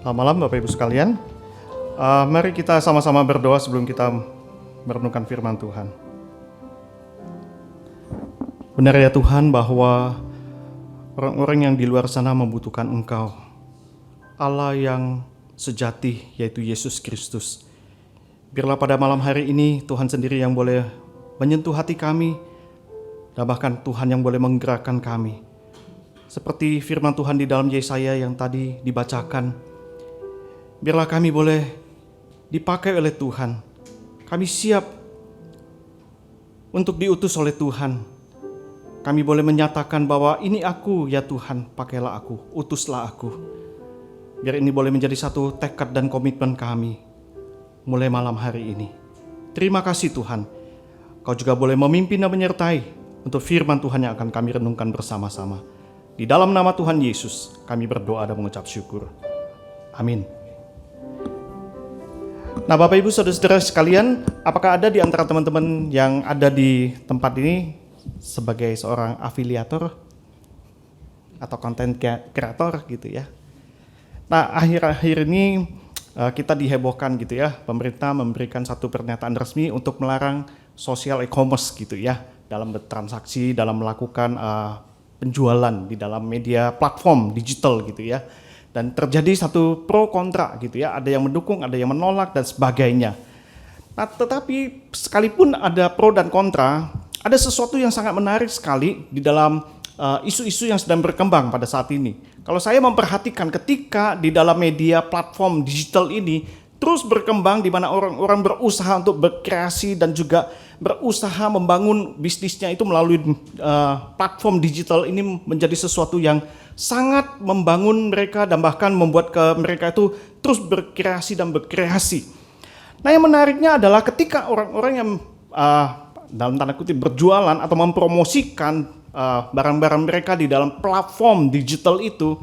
Selamat malam Bapak Ibu sekalian. Mari kita sama-sama berdoa sebelum kita merenungkan firman Tuhan. Benar ya Tuhan bahwa orang-orang yang di luar sana membutuhkan Engkau, Allah yang sejati yaitu Yesus Kristus. Biarlah pada malam hari ini Tuhan sendiri yang boleh menyentuh hati kami, dan bahkan Tuhan yang boleh menggerakkan kami. Seperti firman Tuhan di dalam Yesaya yang tadi dibacakan, biarlah kami boleh dipakai oleh Tuhan. Kami siap untuk diutus oleh Tuhan. Kami boleh menyatakan bahwa ini aku ya Tuhan, pakailah aku, utuslah aku. Biar ini boleh menjadi satu tekad dan komitmen kami mulai malam hari ini. Terima kasih Tuhan, Kau juga boleh memimpin dan menyertai untuk firman Tuhan yang akan kami renungkan bersama-sama. Di dalam nama Tuhan Yesus kami berdoa dan mengucap syukur. Amin. Nah Bapak Ibu Saudara-saudara sekalian, apakah ada di antara teman-teman yang ada di tempat ini sebagai seorang afiliator atau konten kreator gitu ya? Nah akhir-akhir ini kita dihebohkan gitu ya, pemerintah memberikan satu pernyataan resmi untuk melarang social e-commerce gitu ya, dalam bertransaksi, dalam melakukan penjualan di dalam media platform digital gitu ya. Dan terjadi satu pro kontra gitu ya, ada yang mendukung, ada yang menolak dan sebagainya. Nah, tetapi sekalipun ada pro dan kontra, ada sesuatu yang sangat menarik sekali di dalam isu-isu yang sedang berkembang pada saat ini. Kalau saya memperhatikan ketika di dalam media platform digital ini terus berkembang, di mana orang-orang berusaha untuk berkreasi dan juga berusaha membangun bisnisnya itu melalui platform digital ini menjadi sesuatu yang sangat membangun mereka dan bahkan membuat mereka itu terus berkreasi dan berkreasi. Nah yang menariknya adalah ketika orang-orang yang dalam tanda kutip berjualan atau mempromosikan barang-barang mereka di dalam platform digital itu,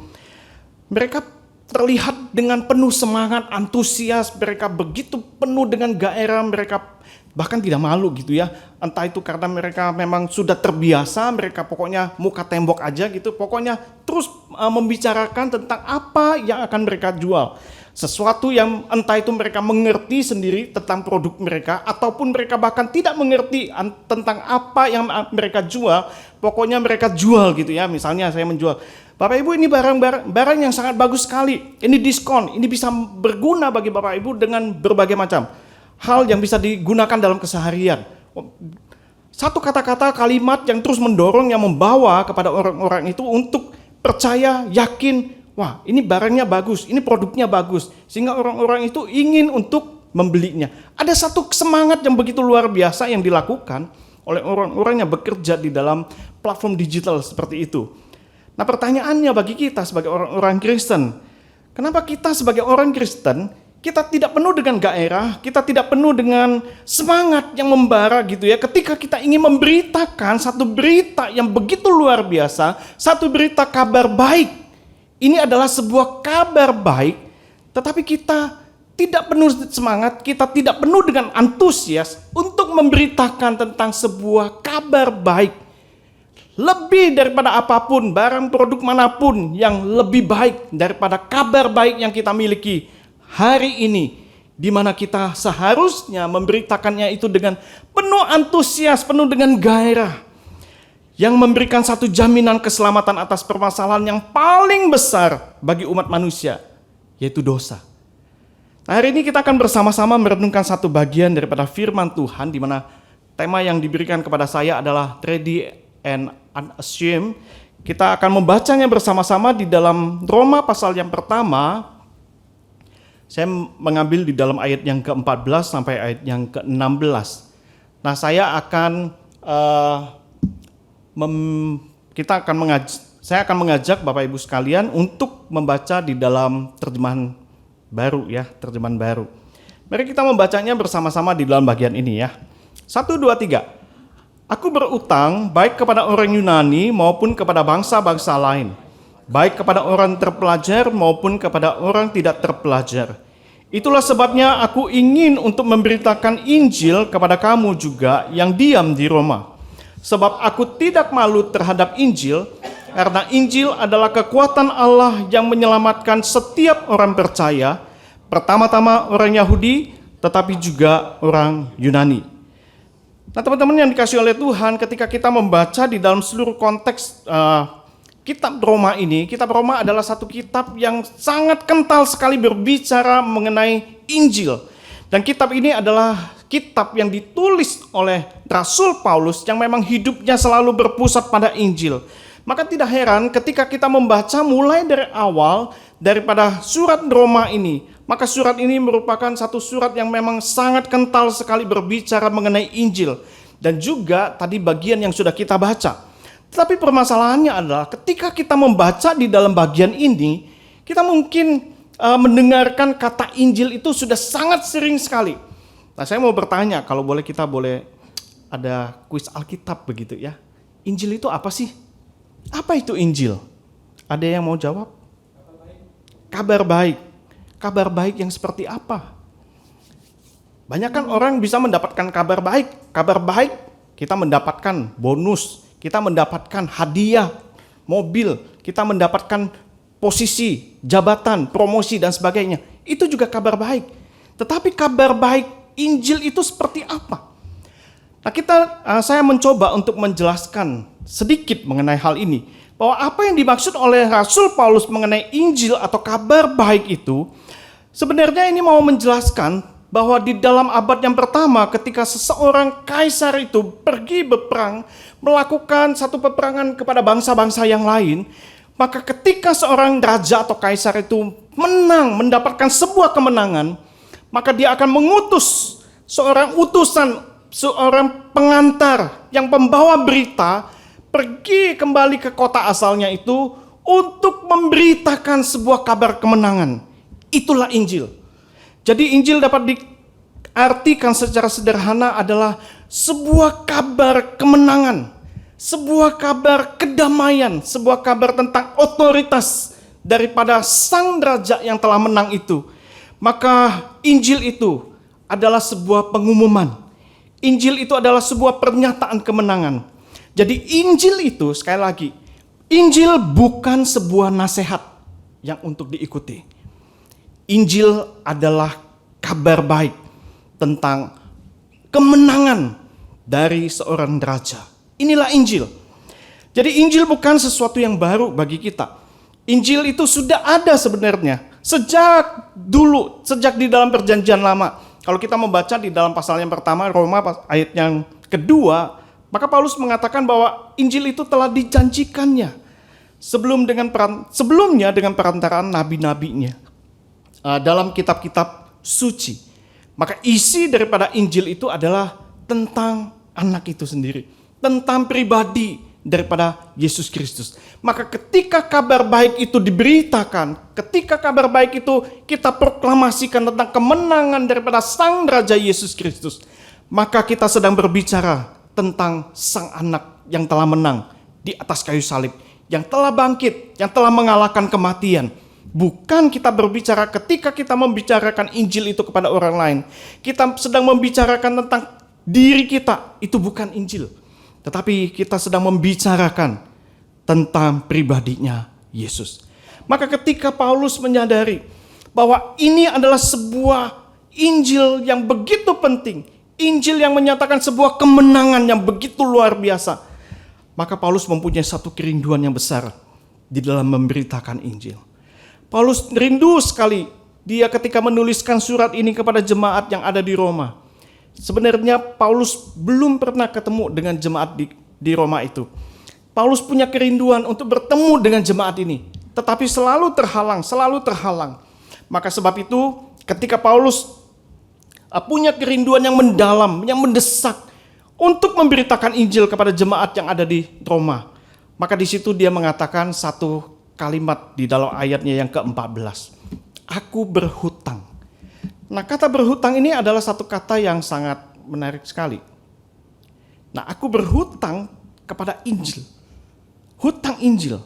mereka terlihat dengan penuh semangat, antusias, mereka begitu penuh dengan gairah, mereka bahkan tidak malu gitu ya. Entah itu karena mereka memang sudah terbiasa, mereka pokoknya muka tembok aja gitu, pokoknya terus membicarakan tentang apa yang akan mereka jual. Sesuatu yang entah itu mereka mengerti sendiri tentang produk mereka, ataupun mereka bahkan tidak mengerti tentang apa yang mereka jual, pokoknya mereka jual gitu ya. Misalnya saya menjual, Bapak Ibu ini barang yang sangat bagus sekali, ini diskon, ini bisa berguna bagi Bapak Ibu dengan berbagai macam hal yang bisa digunakan dalam keseharian. Satu kata-kata kalimat yang terus mendorong, yang membawa kepada orang-orang itu untuk percaya, yakin, wah ini barangnya bagus, ini produknya bagus, sehingga orang-orang itu ingin untuk membelinya. Ada satu semangat yang begitu luar biasa yang dilakukan oleh orang-orang yang bekerja di dalam platform digital seperti itu. Nah pertanyaannya bagi kita sebagai orang-orang Kristen, kenapa kita sebagai orang Kristen, kita tidak penuh dengan gairah, kita tidak penuh dengan semangat yang membara gitu ya, ketika kita ingin memberitakan satu berita yang begitu luar biasa, satu berita kabar baik. Ini adalah sebuah kabar baik, tetapi kita tidak penuh semangat, kita tidak penuh dengan antusias untuk memberitakan tentang sebuah kabar baik. Lebih daripada apapun, barang produk manapun yang lebih baik daripada kabar baik yang kita miliki hari ini, di mana kita seharusnya memberitakannya itu dengan penuh antusias, penuh dengan gairah, yang memberikan satu jaminan keselamatan atas permasalahan yang paling besar bagi umat manusia, yaitu dosa. Nah, hari ini kita akan bersama-sama merenungkan satu bagian daripada firman Tuhan, di mana tema yang diberikan kepada saya adalah ready and unashamed. Kita akan membacanya bersama-sama di dalam Roma pasal yang pertama. Saya mengambil di dalam ayat yang ke-14 sampai ayat yang ke-16. Nah, saya akan mengajak Bapak Ibu sekalian untuk membaca di dalam terjemahan baru ya, terjemahan baru. Mari kita membacanya bersama-sama di dalam bagian ini ya. 1, 2, 3. Aku berutang baik kepada orang Yunani maupun kepada bangsa-bangsa lain, baik kepada orang terpelajar maupun kepada orang tidak terpelajar. Itulah sebabnya aku ingin untuk memberitakan Injil kepada kamu juga yang diam di Roma. Sebab aku tidak malu terhadap Injil, Karena Injil adalah kekuatan Allah yang menyelamatkan setiap orang percaya, pertama-tama orang Yahudi, tetapi juga orang Yunani. Nah, teman-teman yang dikasihi oleh Tuhan, ketika kita membaca di dalam seluruh konteks kitab Roma ini, kitab Roma adalah satu kitab yang sangat kental sekali berbicara mengenai Injil. Dan kitab ini adalah kitab yang ditulis oleh Rasul Paulus yang memang hidupnya selalu berpusat pada Injil. Maka tidak heran ketika kita membaca mulai dari awal daripada surat Roma ini, maka surat ini merupakan satu surat yang memang sangat kental sekali berbicara mengenai Injil. Dan juga tadi bagian yang sudah kita baca. Tetapi permasalahannya adalah ketika kita membaca di dalam bagian ini, kita mungkin mendengarkan kata Injil itu sudah sangat sering sekali. Nah, saya mau bertanya, kalau boleh kita boleh ada kuis Alkitab begitu ya. Injil itu apa sih? Apa itu Injil? Ada yang mau jawab? Kabar baik. Kabar baik yang seperti apa? Banyak kan orang bisa mendapatkan kabar baik. Kabar baik kita mendapatkan bonus, kita mendapatkan hadiah, mobil, kita mendapatkan posisi, jabatan, promosi dan sebagainya. Itu juga kabar baik. Tetapi kabar baik Injil itu seperti apa? Nah, saya mencoba untuk menjelaskan sedikit mengenai hal ini. Bahwa apa yang dimaksud oleh Rasul Paulus mengenai Injil atau kabar baik itu, sebenarnya ini mau menjelaskan bahwa di dalam abad yang pertama ketika seseorang kaisar itu pergi berperang, melakukan satu peperangan kepada bangsa-bangsa yang lain, maka ketika seorang raja atau kaisar itu menang, mendapatkan sebuah kemenangan, maka dia akan mengutus seorang utusan, seorang pengantar yang membawa berita pergi kembali ke kota asalnya itu untuk memberitakan sebuah kabar kemenangan. Itulah Injil. Jadi Injil dapat diartikan secara sederhana adalah sebuah kabar kemenangan, sebuah kabar kedamaian, sebuah kabar tentang otoritas daripada sang raja yang telah menang itu. Maka Injil itu adalah sebuah pengumuman. Injil itu adalah sebuah pernyataan kemenangan. Jadi Injil itu, sekali lagi, Injil bukan sebuah nasihat yang untuk diikuti. Injil adalah kabar baik tentang kemenangan dari seorang raja. Inilah Injil. Jadi Injil bukan sesuatu yang baru bagi kita. Injil itu sudah ada sebenarnya sejak dulu, sejak di dalam perjanjian lama. Kalau kita membaca di dalam pasal yang pertama, Roma ayat yang kedua, maka Paulus mengatakan bahwa Injil itu telah dijanjikannya sebelumnya dengan perantaraan nabi-nabinya dalam kitab-kitab suci. Maka isi daripada Injil itu adalah tentang anak itu sendiri, tentang pribadi daripada Yesus Kristus. Maka ketika kabar baik itu diberitakan, ketika kabar baik itu kita proklamasikan tentang kemenangan daripada sang Raja Yesus Kristus, maka kita sedang berbicara tentang sang anak yang telah menang di atas kayu salib, yang telah bangkit, yang telah mengalahkan kematian. Bukan kita berbicara ketika kita membicarakan Injil itu kepada orang lain, kita sedang membicarakan tentang diri kita, itu bukan Injil. Tetapi kita sedang membicarakan tentang pribadinya Yesus. Maka ketika Paulus menyadari bahwa ini adalah sebuah Injil yang begitu penting, Injil yang menyatakan sebuah kemenangan yang begitu luar biasa, maka Paulus mempunyai satu kerinduan yang besar di dalam memberitakan Injil. Paulus rindu sekali dia ketika menuliskan surat ini kepada jemaat yang ada di Roma. Sebenarnya Paulus belum pernah ketemu dengan jemaat di Roma itu. Paulus punya kerinduan untuk bertemu dengan jemaat ini, tetapi selalu terhalang. Maka sebab itu ketika Paulus punya kerinduan yang mendalam, yang mendesak untuk memberitakan Injil kepada jemaat yang ada di Roma, maka di situ dia mengatakan satu kalimat di dalam ayatnya yang ke-14. Aku berhutang. Nah, kata berhutang ini adalah satu kata yang sangat menarik sekali. Nah, aku berhutang kepada Injil. Hutang Injil.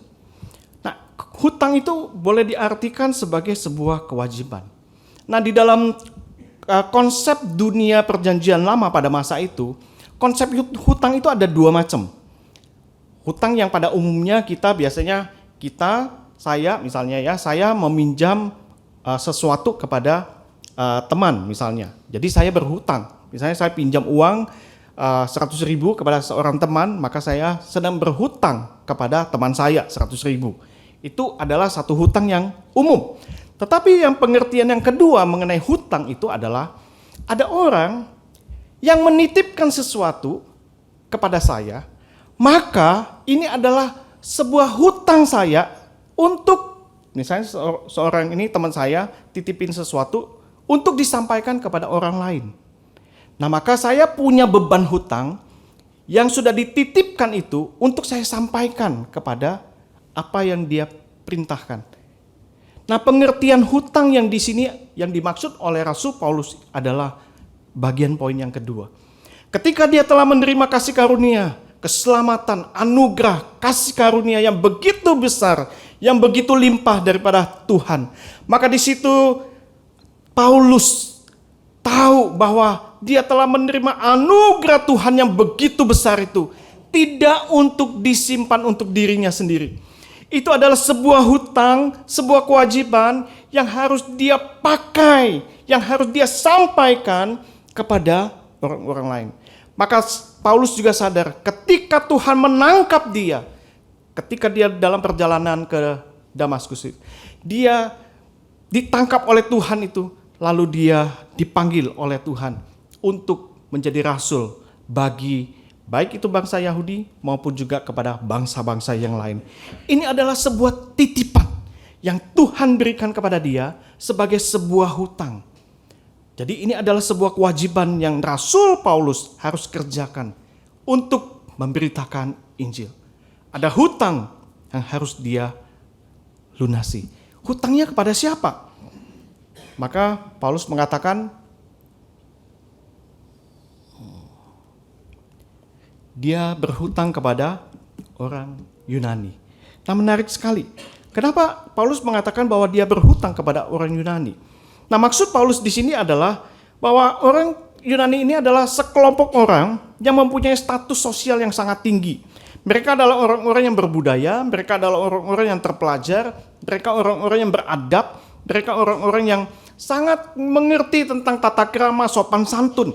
Nah, hutang itu boleh diartikan sebagai sebuah kewajiban. Nah, di dalam konsep dunia perjanjian lama pada masa itu, konsep hutang itu ada dua macam. Hutang yang pada umumnya saya misalnya ya, saya meminjam sesuatu kepada teman misalnya. Jadi saya berhutang. Misalnya saya pinjam uang 100.000 kepada seorang teman, maka saya sedang berhutang kepada teman saya 100.000. Itu adalah satu hutang yang umum. Tetapi yang pengertian yang kedua mengenai hutang itu adalah ada orang yang menitipkan sesuatu kepada saya, maka ini adalah sebuah hutang saya untuk, misalnya seorang ini teman saya titipin sesuatu untuk disampaikan kepada orang lain. Nah, maka saya punya beban hutang yang sudah dititipkan itu untuk saya sampaikan kepada apa yang dia perintahkan. Nah, pengertian hutang yang di sini yang dimaksud oleh Rasul Paulus adalah bagian poin yang kedua. Ketika dia telah menerima kasih karunia, keselamatan, anugerah, kasih karunia yang begitu besar, yang begitu limpah daripada Tuhan, maka di situ Paulus tahu bahwa dia telah menerima anugerah Tuhan yang begitu besar itu, tidak untuk disimpan untuk dirinya sendiri. Itu adalah sebuah hutang, sebuah kewajiban yang harus dia pakai, yang harus dia sampaikan kepada orang-orang lain. Maka Paulus juga sadar ketika Tuhan menangkap dia, ketika dia dalam perjalanan ke Damaskus, dia ditangkap oleh Tuhan itu, lalu dia dipanggil oleh Tuhan untuk menjadi rasul bagi baik itu bangsa Yahudi maupun juga kepada bangsa-bangsa yang lain. Ini adalah sebuah titipan yang Tuhan berikan kepada dia sebagai sebuah hutang. Jadi ini adalah sebuah kewajiban yang Rasul Paulus harus kerjakan untuk memberitakan Injil. Ada hutang yang harus dia lunasi. Hutangnya kepada siapa? Maka Paulus mengatakan dia berhutang kepada orang Yunani. Nah, menarik sekali. Kenapa Paulus mengatakan bahwa dia berhutang kepada orang Yunani? Nah, maksud Paulus di sini adalah bahwa orang Yunani ini adalah sekelompok orang yang mempunyai status sosial yang sangat tinggi. Mereka adalah orang-orang yang berbudaya, mereka adalah orang-orang yang terpelajar, mereka orang-orang yang beradab, mereka orang-orang yang sangat mengerti tentang tata krama, sopan santun.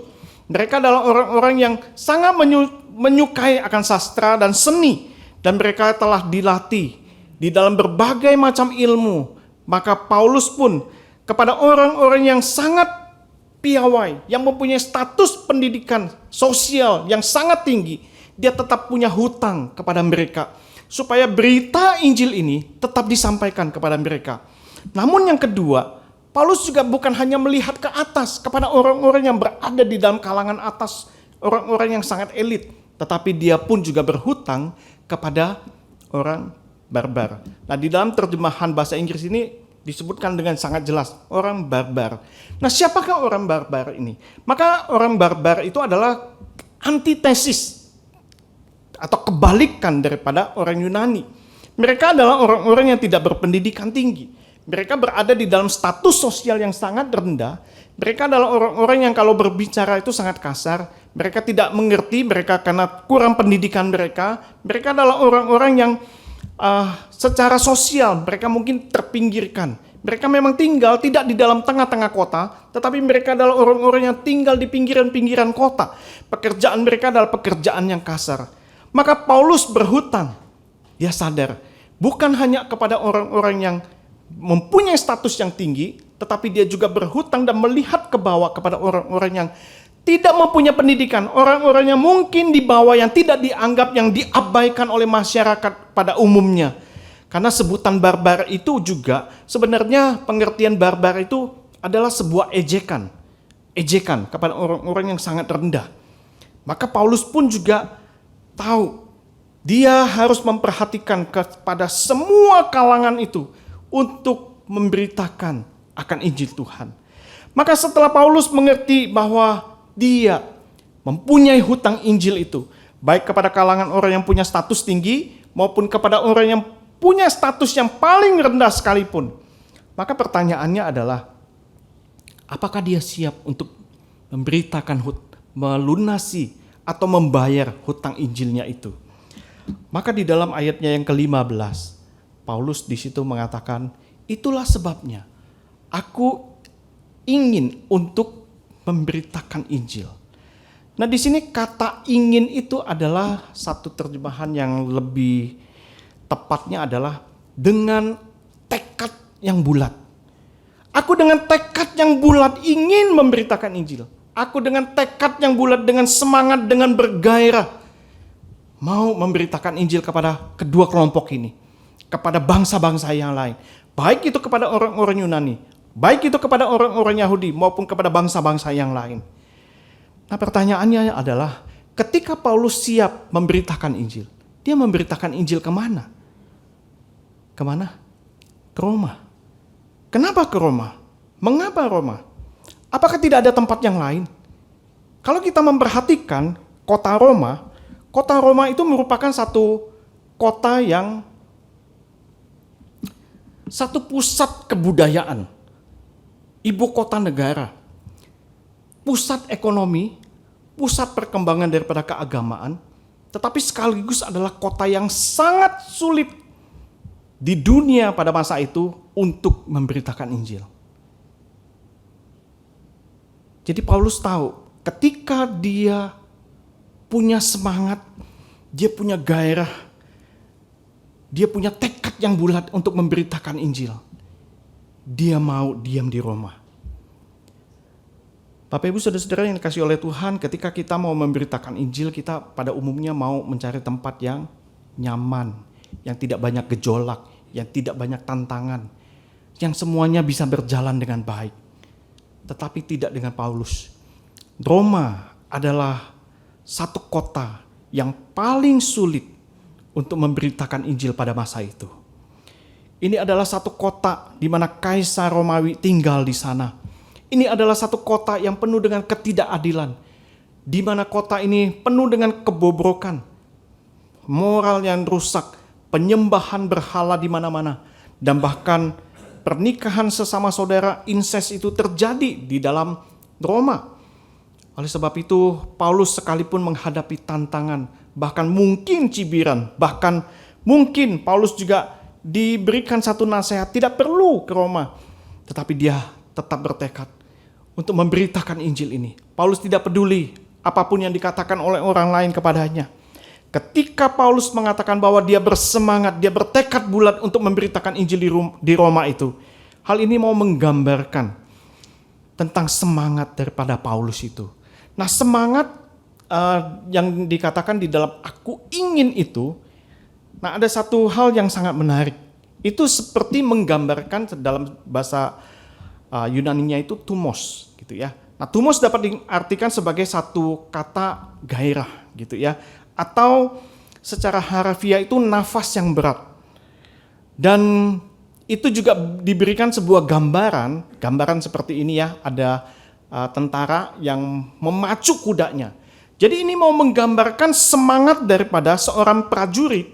Mereka adalah orang-orang yang sangat menyukai akan sastra dan seni, dan mereka telah dilatih di dalam berbagai macam ilmu. Maka Paulus pun kepada orang-orang yang sangat piawai, yang mempunyai status pendidikan sosial yang sangat tinggi, dia tetap punya hutang kepada mereka supaya berita Injil ini tetap disampaikan kepada mereka. Namun yang kedua, Paulus juga bukan hanya melihat ke atas kepada orang-orang yang berada di dalam kalangan atas, orang-orang yang sangat elit, tetapi dia pun juga berhutang kepada orang barbar. Nah, di dalam terjemahan bahasa Inggris ini disebutkan dengan sangat jelas, orang barbar. Nah, siapakah orang barbar ini? Maka orang barbar itu adalah antitesis atau kebalikan daripada orang Yunani. Mereka adalah orang-orang yang tidak berpendidikan tinggi. Mereka berada di dalam status sosial yang sangat rendah. Mereka adalah orang-orang yang kalau berbicara itu sangat kasar. Mereka tidak mengerti, mereka karena kurang pendidikan mereka. Mereka adalah orang-orang yang secara sosial mereka mungkin terpinggirkan. Mereka memang tinggal tidak di dalam tengah-tengah kota, tetapi mereka adalah orang-orang yang tinggal di pinggiran-pinggiran kota. Pekerjaan mereka adalah pekerjaan yang kasar. Maka Paulus berhutang. Dia sadar, bukan hanya kepada orang-orang yang mempunyai status yang tinggi, tetapi dia juga berhutang dan melihat ke bawah kepada orang-orang yang tidak mempunyai pendidikan, orang-orang yang mungkin di bawah, yang tidak dianggap, yang diabaikan oleh masyarakat pada umumnya. Karena sebutan barbar itu juga sebenarnya pengertian barbar itu adalah sebuah ejekan kepada orang-orang yang sangat rendah. Maka Paulus pun juga tahu dia harus memperhatikan kepada semua kalangan itu untuk memberitakan akan Injil Tuhan. Maka setelah Paulus mengerti bahwa dia mempunyai hutang Injil itu, baik kepada kalangan orang yang punya status tinggi maupun kepada orang yang punya status yang paling rendah sekalipun, maka pertanyaannya adalah, apakah dia siap untuk memberitakan melunasi atau membayar hutang Injilnya itu? Maka di dalam ayatnya yang ke-15, Paulus di situ mengatakan, itulah sebabnya aku ingin untuk memberitakan Injil. Nah, di sini kata ingin itu adalah satu terjemahan yang lebih tepatnya adalah dengan tekad yang bulat. Aku dengan tekad yang bulat ingin memberitakan Injil. Aku dengan tekad yang bulat, dengan semangat, dengan bergairah mau memberitakan Injil kepada kedua kelompok ini, kepada bangsa-bangsa yang lain. Baik itu kepada orang-orang Yunani, baik itu kepada orang-orang Yahudi maupun kepada bangsa-bangsa yang lain. Nah, pertanyaannya adalah ketika Paulus siap memberitakan Injil, dia memberitakan Injil kemana? Kemana? Ke Roma. Kenapa ke Roma? Mengapa Roma? Apakah tidak ada tempat yang lain? Kalau kita memperhatikan kota Roma itu merupakan satu kota yang satu pusat kebudayaan, ibu kota negara, pusat ekonomi, pusat perkembangan daripada keagamaan, tetapi sekaligus adalah kota yang sangat sulit di dunia pada masa itu untuk memberitakan Injil. Jadi Paulus tahu ketika dia punya semangat, dia punya gairah, dia punya tekad yang bulat untuk memberitakan Injil, dia mau diam di Roma. Bapak Ibu Saudara-saudara yang dikasihi oleh Tuhan, ketika kita mau memberitakan Injil, kita pada umumnya mau mencari tempat yang nyaman, yang tidak banyak gejolak, yang tidak banyak tantangan, yang semuanya bisa berjalan dengan baik. Tetapi tidak dengan Paulus. Roma adalah satu kota yang paling sulit untuk memberitakan Injil pada masa itu. Ini adalah satu kota di mana Kaisar Romawi tinggal di sana. Ini adalah satu kota yang penuh dengan ketidakadilan, di mana kota ini penuh dengan kebobrokan, moral yang rusak, penyembahan berhala di mana-mana, dan bahkan pernikahan sesama saudara, incest itu terjadi di dalam Roma. Oleh sebab itu, Paulus sekalipun menghadapi tantangan, bahkan mungkin cibiran, bahkan mungkin Paulus juga diberikan satu nasihat, tidak perlu ke Roma, tetapi dia tetap bertekad untuk memberitakan Injil ini. Paulus tidak peduli apapun yang dikatakan oleh orang lain kepadanya. Ketika Paulus mengatakan bahwa dia bersemangat, dia bertekad bulat untuk memberitakan Injil di Roma itu, hal ini mau menggambarkan tentang semangat daripada Paulus itu. Nah, semangat yang dikatakan di dalam aku ingin itu, nah ada satu hal yang sangat menarik. Itu seperti menggambarkan dalam bahasa Yunaninya itu thumos gitu ya. Nah, thumos dapat diartikan sebagai satu kata gairah gitu ya, atau secara harfiah itu nafas yang berat. Dan itu juga diberikan sebuah gambaran seperti ini ya, ada tentara yang memacu kudanya. Jadi ini mau menggambarkan semangat daripada seorang prajurit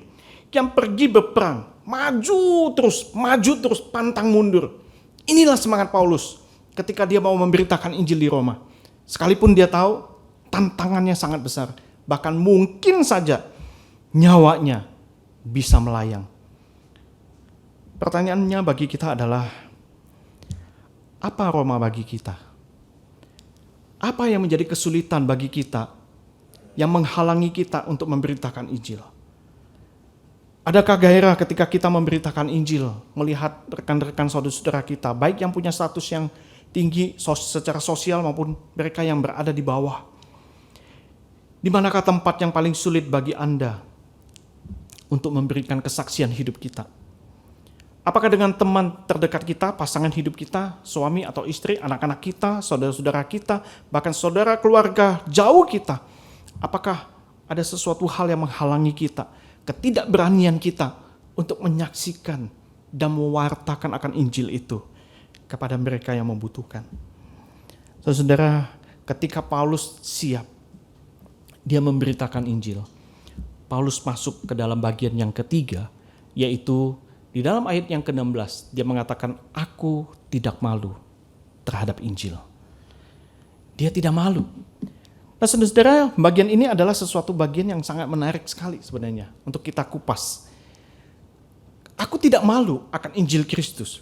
yang pergi berperang, maju terus, pantang mundur. Inilah semangat Paulus ketika dia mau memberitakan Injil di Roma. Sekalipun dia tahu tantangannya sangat besar, bahkan mungkin saja nyawanya bisa melayang. Pertanyaannya bagi kita adalah, apa Roma bagi kita? Apa yang menjadi kesulitan bagi kita yang menghalangi kita untuk memberitakan Injil? Adakah gairah ketika kita memberitakan Injil, melihat rekan-rekan saudara-saudara kita, baik yang punya status yang tinggi secara sosial maupun mereka yang berada di bawah? Di manakah tempat yang paling sulit bagi Anda untuk memberikan kesaksian hidup kita? Apakah dengan teman terdekat kita, pasangan hidup kita, suami atau istri, anak-anak kita, saudara-saudara kita, bahkan saudara keluarga jauh kita? Apakah ada sesuatu hal yang menghalangi kita? Ketidakberanian kita untuk menyaksikan dan mewartakan akan Injil itu kepada mereka yang membutuhkan. Saudara, ketika Paulus siap, dia memberitakan Injil. Paulus masuk ke dalam bagian yang ketiga, yaitu di dalam ayat yang ke-16, dia mengatakan, aku tidak malu terhadap Injil. Dia tidak malu. Nah, saudara, bagian ini adalah sesuatu bagian yang sangat menarik sekali sebenarnya untuk kita kupas. Aku tidak malu akan Injil Kristus.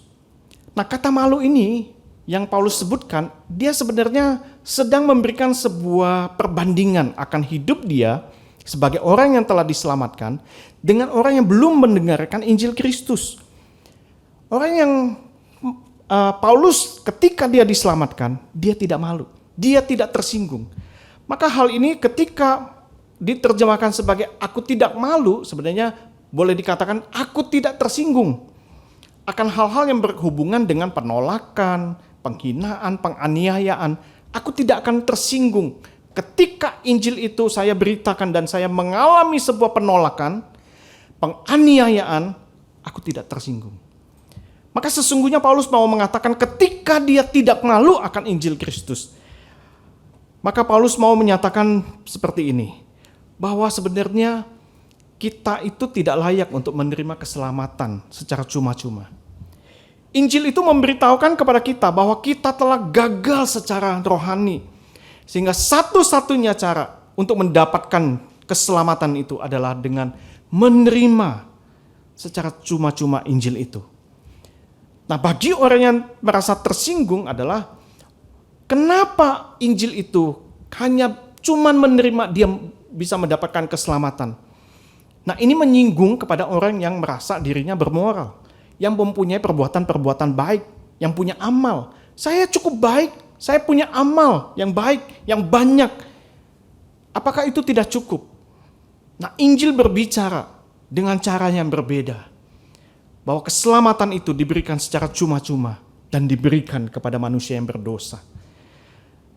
Nah, kata malu ini yang Paulus sebutkan, dia sebenarnya sedang memberikan sebuah perbandingan akan hidup dia sebagai orang yang telah diselamatkan dengan orang yang belum mendengarkan Injil Kristus. Orang yang Paulus ketika dia diselamatkan, dia tidak malu, dia tidak tersinggung. Maka hal ini ketika diterjemahkan sebagai aku tidak malu, sebenarnya boleh dikatakan aku tidak tersinggung akan hal-hal yang berhubungan dengan penolakan, penghinaan, penganiayaan. Aku tidak akan tersinggung ketika Injil itu saya beritakan dan saya mengalami sebuah penolakan, penganiayaan, aku tidak tersinggung. Maka sesungguhnya Paulus mau mengatakan ketika dia tidak malu akan Injil Kristus, maka Paulus mau menyatakan seperti ini, bahwa sebenarnya kita itu tidak layak untuk menerima keselamatan secara cuma-cuma. Injil itu memberitahukan kepada kita bahwa kita telah gagal secara rohani. Sehingga satu-satunya cara untuk mendapatkan keselamatan itu adalah dengan menerima secara cuma-cuma Injil itu. Nah, bagi orang yang merasa tersinggung adalah kenapa Injil itu hanya cuman menerima dia bisa mendapatkan keselamatan. Nah, ini menyinggung kepada orang yang merasa dirinya bermoral, yang mempunyai perbuatan-perbuatan baik, yang punya amal. Saya cukup baik, saya punya amal yang baik, yang banyak. Apakah itu tidak cukup? Nah, Injil berbicara dengan cara yang berbeda. Bahwa keselamatan itu diberikan secara cuma-cuma dan diberikan kepada manusia yang berdosa.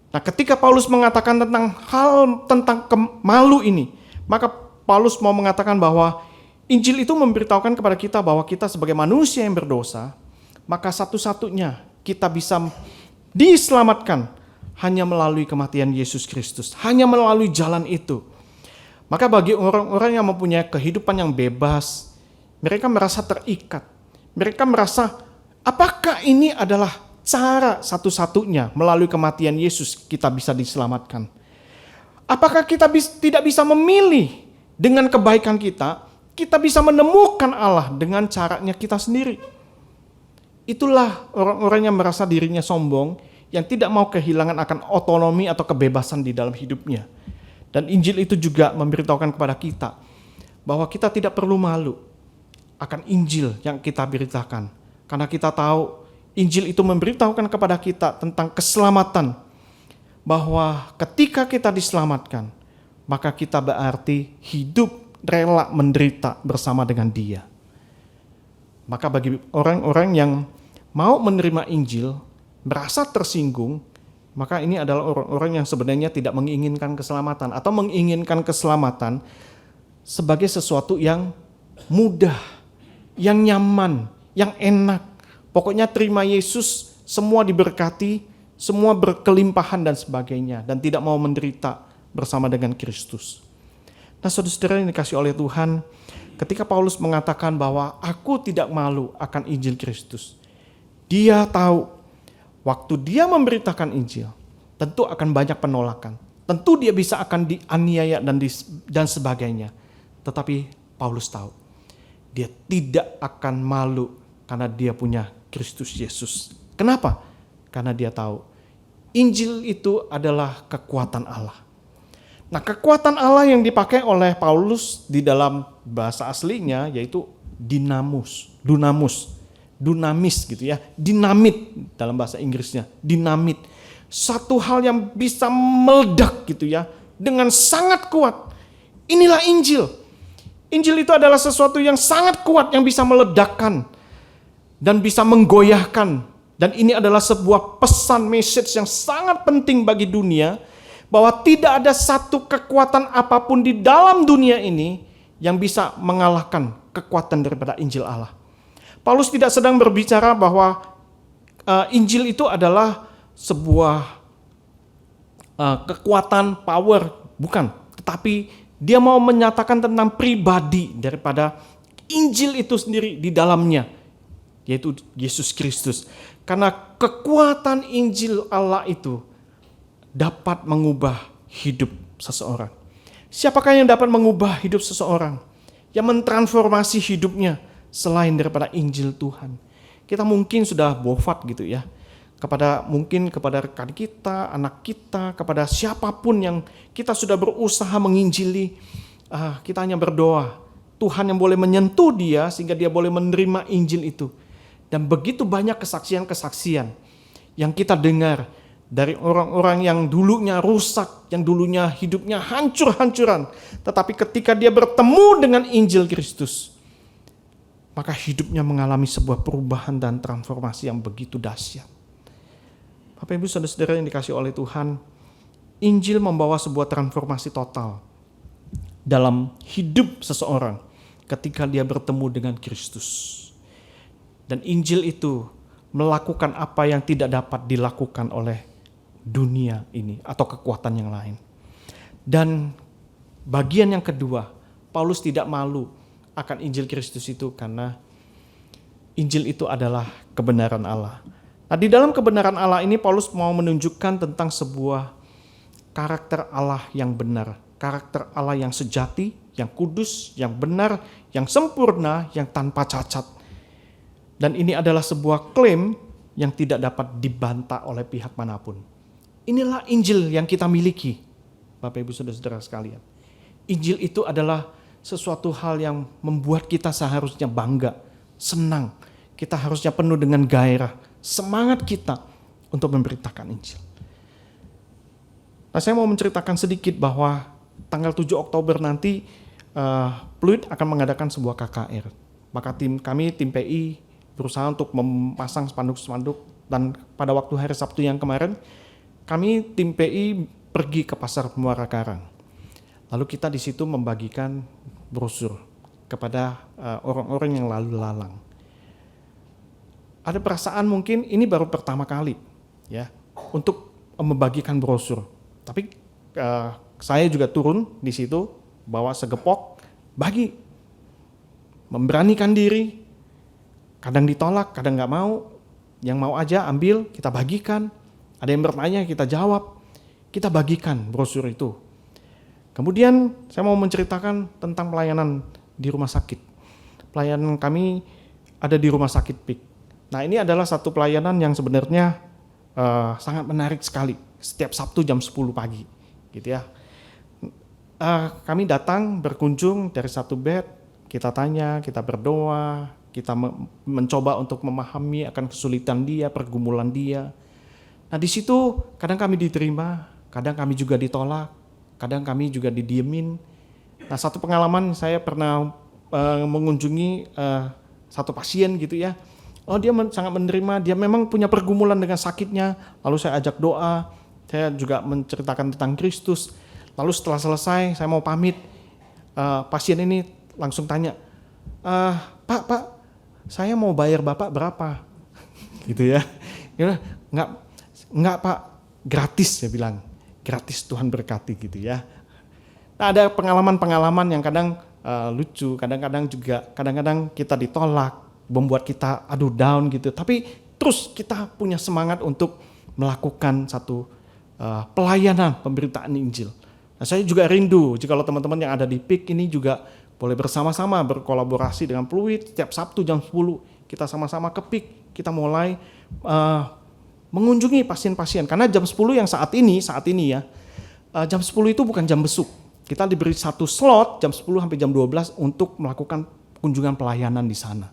Nah, ketika Paulus mengatakan tentang malu ini, maka Paulus mau mengatakan bahwa Injil itu memberitahukan kepada kita bahwa kita sebagai manusia yang berdosa, maka satu-satunya kita bisa diselamatkan hanya melalui kematian Yesus Kristus, hanya melalui jalan itu. Maka bagi orang-orang yang mempunyai kehidupan yang bebas, mereka merasa terikat. Mereka merasa, apakah ini adalah cara satu-satunya melalui kematian Yesus kita bisa diselamatkan? Apakah kita tidak bisa memilih dengan kebaikan kita bisa menemukan Allah dengan caranya kita sendiri? Itulah orang-orang yang merasa dirinya sombong, yang tidak mau kehilangan akan otonomi atau kebebasan di dalam hidupnya. Dan Injil itu juga memberitahukan kepada kita bahwa kita tidak perlu malu akan Injil yang kita beritakan. Karena kita tahu Injil itu memberitahukan kepada kita tentang keselamatan. Bahwa ketika kita diselamatkan, maka kita berarti hidup rela menderita bersama dengan Dia. Maka bagi orang-orang yang mau menerima Injil, merasa tersinggung, maka ini adalah orang-orang yang sebenarnya tidak menginginkan keselamatan atau menginginkan keselamatan sebagai sesuatu yang mudah, yang nyaman, yang enak. Pokoknya terima Yesus, semua diberkati, semua berkelimpahan dan sebagainya, dan tidak mau menderita bersama dengan Kristus. Nah, saudara-saudara yang dikasihi oleh Tuhan, ketika Paulus mengatakan bahwa aku tidak malu akan Injil Kristus, dia tahu waktu dia memberitakan Injil, tentu akan banyak penolakan. Tentu dia bisa akan dianiaya dan sebagainya. Tetapi Paulus tahu, dia tidak akan malu karena dia punya Kristus Yesus. Kenapa? Karena dia tahu Injil itu adalah kekuatan Allah. Nah, kekuatan Allah yang dipakai oleh Paulus di dalam bahasa aslinya yaitu dunamis gitu ya, dinamit dalam bahasa Inggrisnya, dinamit. Satu hal yang bisa meledak gitu ya, dengan sangat kuat. Inilah Injil. Injil itu adalah sesuatu yang sangat kuat yang bisa meledakkan dan bisa menggoyahkan. Dan ini adalah sebuah pesan message yang sangat penting bagi dunia, bahwa tidak ada satu kekuatan apapun di dalam dunia ini yang bisa mengalahkan kekuatan daripada Injil Allah. Paulus tidak sedang berbicara bahwa Injil itu adalah sebuah kekuatan power, bukan. Tetapi dia mau menyatakan tentang pribadi daripada Injil itu sendiri di dalamnya, yaitu Yesus Kristus. Karena kekuatan Injil Allah itu dapat mengubah hidup seseorang. Siapakah yang dapat mengubah hidup seseorang, yang mentransformasi hidupnya selain daripada Injil Tuhan? Kita mungkin sudah wafat gitu ya, mungkin kepada rekan kita, anak kita, kepada siapapun yang kita sudah berusaha menginjili, kita hanya berdoa, Tuhan yang boleh menyentuh dia sehingga dia boleh menerima Injil itu. Dan begitu banyak kesaksian-kesaksian yang kita dengar dari orang-orang yang dulunya rusak, yang dulunya hidupnya hancur-hancuran, tetapi ketika dia bertemu dengan Injil Kristus, maka hidupnya mengalami sebuah perubahan dan transformasi yang begitu dahsyat. Bapak Ibu Saudara-saudara yang dikasihi oleh Tuhan, Injil membawa sebuah transformasi total dalam hidup seseorang ketika dia bertemu dengan Kristus. Dan Injil itu melakukan apa yang tidak dapat dilakukan oleh dunia ini atau kekuatan yang lain. Dan bagian yang kedua, Paulus tidak malu akan Injil Kristus itu karena Injil itu adalah kebenaran Allah. Nah, di dalam kebenaran Allah ini Paulus mau menunjukkan tentang sebuah karakter Allah yang benar, karakter Allah yang sejati, yang kudus, yang benar, yang sempurna, yang tanpa cacat. Dan ini adalah sebuah klaim yang tidak dapat dibantah oleh pihak manapun. Inilah Injil yang kita miliki, Bapak Ibu Saudara-saudara sekalian. Injil itu adalah sesuatu hal yang membuat kita seharusnya bangga, senang. Kita harusnya penuh dengan gairah, semangat kita untuk memberitakan Injil. Nah, saya mau menceritakan sedikit bahwa tanggal 7 Oktober nanti Pluit akan mengadakan sebuah KKR. Maka tim PI berusaha untuk memasang spanduk-spanduk, dan pada waktu hari Sabtu yang kemarin kami tim PI pergi ke Pasar Muara Karang. Lalu kita di situ membagikan brosur kepada orang-orang yang lalu lalang. Ada perasaan mungkin ini baru pertama kali ya untuk membagikan brosur. Tapi saya juga turun di situ bawa segepok, bagi, memberanikan diri. Kadang ditolak, kadang nggak mau. Yang mau aja ambil, kita bagikan. Ada yang bertanya, kita jawab. Kita bagikan brosur itu. Kemudian saya mau menceritakan tentang pelayanan di rumah sakit. Pelayanan kami ada di rumah sakit PIK. Nah, ini adalah satu pelayanan yang sebenarnya sangat menarik sekali. Setiap Sabtu jam 10 pagi, gitu ya. Kami datang berkunjung dari satu bed, kita tanya, kita berdoa, kita mencoba untuk memahami akan kesulitan dia, pergumulan dia. Nah, di situ kadang kami diterima, kadang kami juga ditolak, kadang kami juga didiemin. Nah, satu pengalaman saya pernah mengunjungi satu pasien gitu ya. Oh, dia sangat menerima, dia memang punya pergumulan dengan sakitnya. Lalu saya ajak doa, saya juga menceritakan tentang Kristus. Lalu setelah selesai, saya mau pamit. Pasien ini langsung tanya, Pak, saya mau bayar Bapak berapa? Gitu ya. Enggak Pak, gratis, saya bilang. Gratis, Tuhan berkati gitu ya. Nah, ada pengalaman-pengalaman yang kadang lucu, kadang-kadang kita ditolak, membuat kita down gitu. Tapi terus kita punya semangat untuk melakukan satu pelayanan pemberitaan Injil. Nah, saya juga rindu jika kalau teman-teman yang ada di PIK ini juga boleh bersama-sama berkolaborasi dengan Pluit. Setiap Sabtu jam 10 kita sama-sama ke PIK, kita mulai mengunjungi pasien-pasien. Karena jam 10 yang saat ini ya, jam 10 itu bukan jam besuk. Kita diberi satu slot jam 10 sampai jam 12 untuk melakukan kunjungan pelayanan di sana.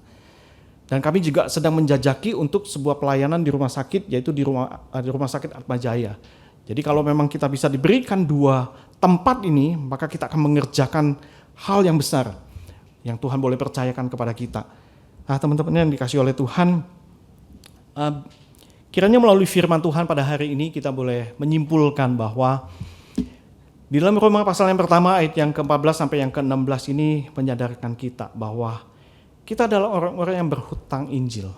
Dan kami juga sedang menjajaki untuk sebuah pelayanan di rumah sakit, yaitu di rumah sakit Atmajaya. Jadi kalau memang kita bisa diberikan dua tempat ini, maka kita akan mengerjakan hal yang besar yang Tuhan boleh percayakan kepada kita. Nah, teman-teman yang dikasihi oleh Tuhan, kiranya melalui firman Tuhan pada hari ini kita boleh menyimpulkan bahwa di dalam Roma pasal yang pertama ayat yang ke-14 sampai yang ke-16 ini menyadarkan kita bahwa kita adalah orang-orang yang berhutang Injil.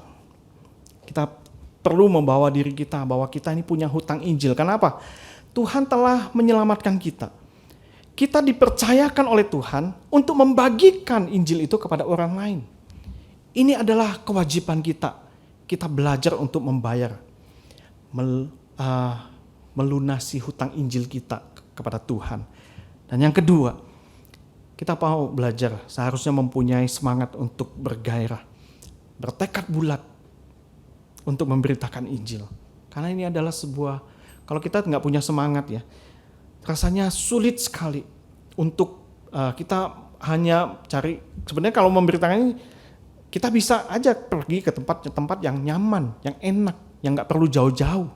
Kita perlu membawa diri kita bahwa kita ini punya hutang Injil. Kenapa? Tuhan telah menyelamatkan kita. Kita dipercayakan oleh Tuhan untuk membagikan Injil itu kepada orang lain. Ini adalah kewajiban kita. Kita belajar untuk membayar, melunasi hutang Injil kita kepada Tuhan. Dan yang kedua, kita mau belajar seharusnya mempunyai semangat untuk bergairah, bertekad bulat untuk memberitakan Injil. Karena ini adalah sebuah, kalau kita nggak punya semangat ya, rasanya sulit sekali untuk kita hanya cari, sebenarnya kalau memberitakan ini, kita bisa aja pergi ke tempat yang nyaman, yang enak, yang nggak perlu jauh-jauh.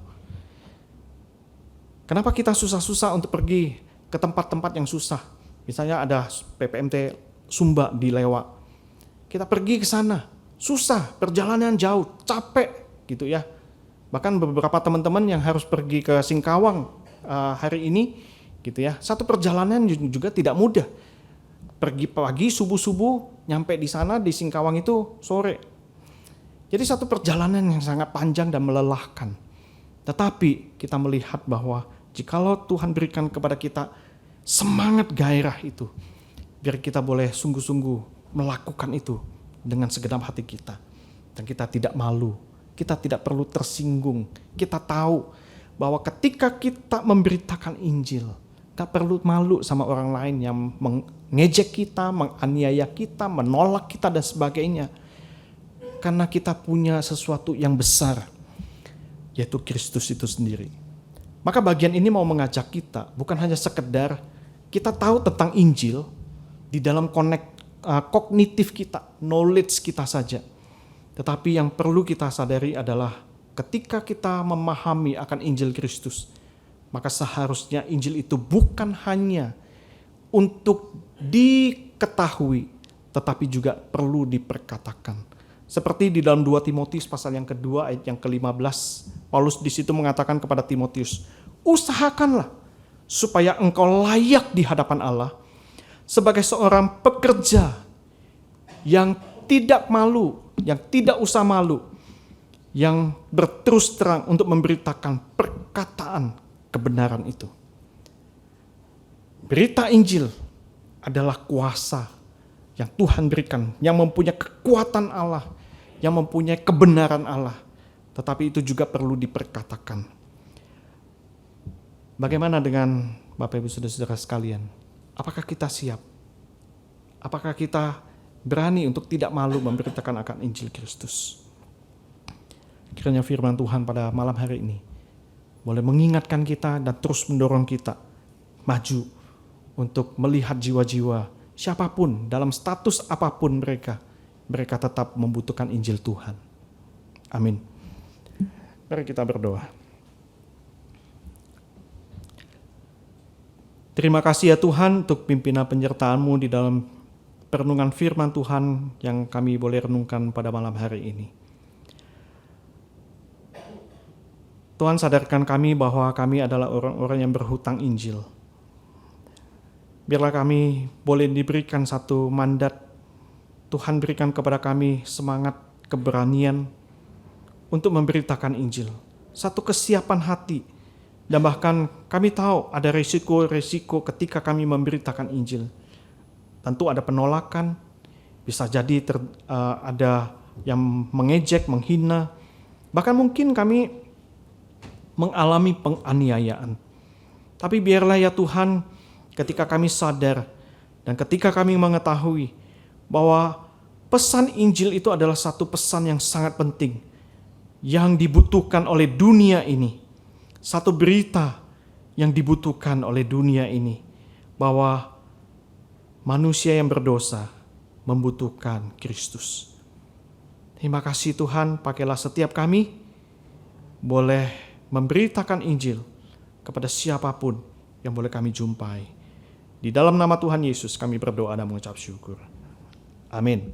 Kenapa kita susah-susah untuk pergi ke tempat-tempat yang susah? Misalnya ada PPMT Sumba di Lewa. Kita pergi ke sana, susah, perjalanan jauh, capek gitu ya. Bahkan beberapa teman-teman yang harus pergi ke Singkawang hari ini gitu ya. Satu perjalanan juga tidak mudah. Pergi pagi subuh-subuh, nyampe di sana di Singkawang itu sore. Jadi satu perjalanan yang sangat panjang dan melelahkan. Tetapi kita melihat bahwa jikalau Tuhan berikan kepada kita semangat gairah itu, biar kita boleh sungguh-sungguh melakukan itu dengan segenap hati kita. Dan kita tidak malu, kita tidak perlu tersinggung. Kita tahu bahwa ketika kita memberitakan Injil, tak perlu malu sama orang lain yang mengejek kita, menganiaya kita, menolak kita dan sebagainya. Karena kita punya sesuatu yang besar, yaitu Kristus itu sendiri. Maka bagian ini mau mengajak kita, bukan hanya sekedar kita tahu tentang Injil di dalam kognitif kita, knowledge kita saja. Tetapi yang perlu kita sadari adalah ketika kita memahami akan Injil Kristus, maka seharusnya Injil itu bukan hanya untuk diketahui, tetapi juga perlu diperkatakan. Seperti di dalam 2 Timotius pasal yang kedua ayat yang ke-15, Paulus di situ mengatakan kepada Timotius, usahakanlah supaya engkau layak di hadapan Allah sebagai seorang pekerja yang tidak malu, yang tidak usah malu, yang berterus terang untuk memberitakan perkataan kebenaran itu. Berita Injil adalah kuasa yang Tuhan berikan, yang mempunyai kekuatan Allah, yang mempunyai kebenaran Allah. Tetapi itu juga perlu diperkatakan. Bagaimana dengan Bapak Ibu Saudara-saudara sekalian? Apakah kita siap? Apakah kita berani untuk tidak malu memberitakan akan Injil Kristus? Kiranya firman Tuhan pada malam hari ini boleh mengingatkan kita dan terus mendorong kita maju untuk melihat jiwa-jiwa siapapun dalam status apapun mereka tetap membutuhkan Injil Tuhan. Amin. Mari kita berdoa. Terima kasih ya Tuhan untuk pimpinan penyertaan-Mu di dalam perenungan firman Tuhan yang kami boleh renungkan pada malam hari ini. Tuhan sadarkan kami bahwa kami adalah orang-orang yang berhutang Injil. Biarlah kami boleh diberikan satu mandat, Tuhan berikan kepada kami semangat, keberanian untuk memberitakan Injil. Satu kesiapan hati, dan bahkan kami tahu ada resiko-resiko ketika kami memberitakan Injil. Tentu ada penolakan, bisa jadi ada yang mengejek, menghina, bahkan mungkin kami mengalami penganiayaan. Tapi biarlah ya Tuhan, ketika kami sadar dan ketika kami mengetahui bahwa pesan Injil itu adalah satu pesan yang sangat penting, yang dibutuhkan oleh dunia ini. Satu berita yang dibutuhkan oleh dunia ini, bahwa manusia yang berdosa membutuhkan Kristus. Terima kasih Tuhan, pakailah setiap kami boleh memberitakan Injil kepada siapapun yang boleh kami jumpai. Di dalam nama Tuhan Yesus kami berdoa dan mengucap syukur. Amin.